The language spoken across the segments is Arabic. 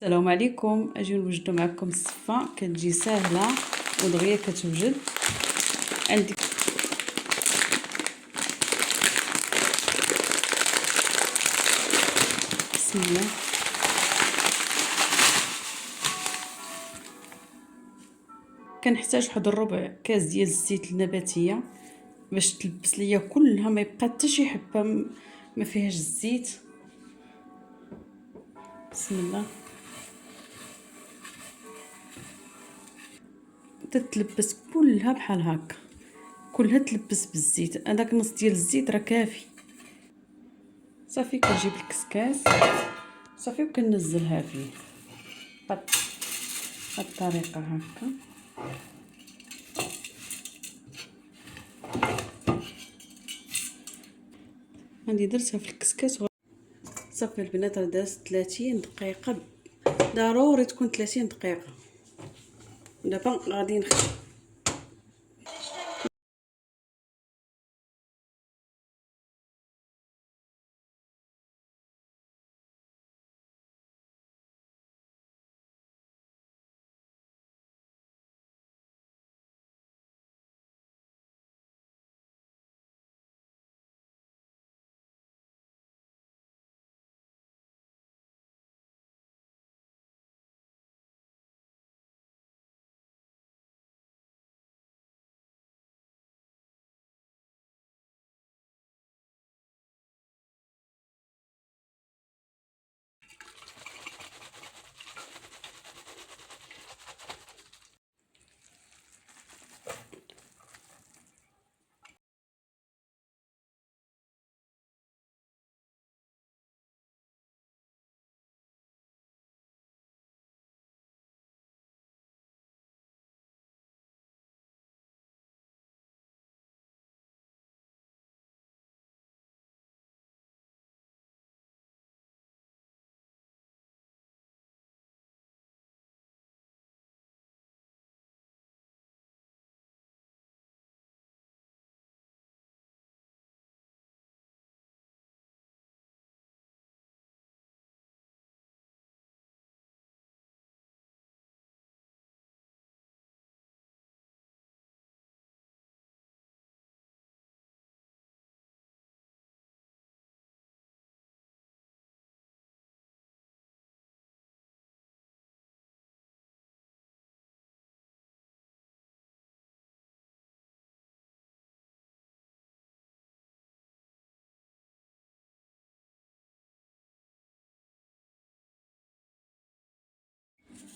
السلام عليكم. اجي نوجدو معكم الصفه، كتجي ساهله ودغيا كتوجد. عندك بسم الله. كنحتاج واحد الربع كاس ديال الزيت النباتيه باش تلبس ليا كلها، ما يبقى حتى شي حبه ما فيهاش الزيت. بسم الله. تتلبس كلها بحال هكا، كلها تلبس بالزيت. هذاك نص ديال الزيت راه كافي. صافي كنجيب الكسكاس صافي وكنزلها فيه بهاد الطريقه هكا. هادي درتها في الكسكاس صافي البنات. راه دازت 30 دقيقه، ضروري تكون 30 دقيقه. دابا غادي نخدم.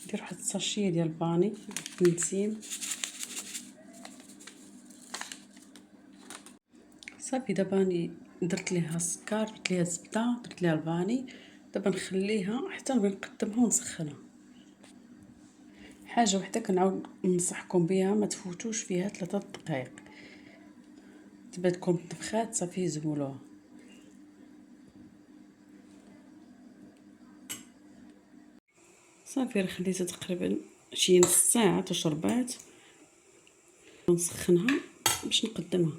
ندير واحد الساشيه ديال الباني نسيم. صافي دابا راني درت ليها السكر، درت ليها الزبده، درت ليها الباني. دابا نخليها حتى نقدمها ونسخنها. حاجه وحده كنعاود ننصحكم بها، ما تفوتوش فيها 3 دقائق. تبعدكم النفخات صافي زولوها. صافي راه خليتها تقريبا شي نص ساعه تشربات. نسخنها باش نقدمها.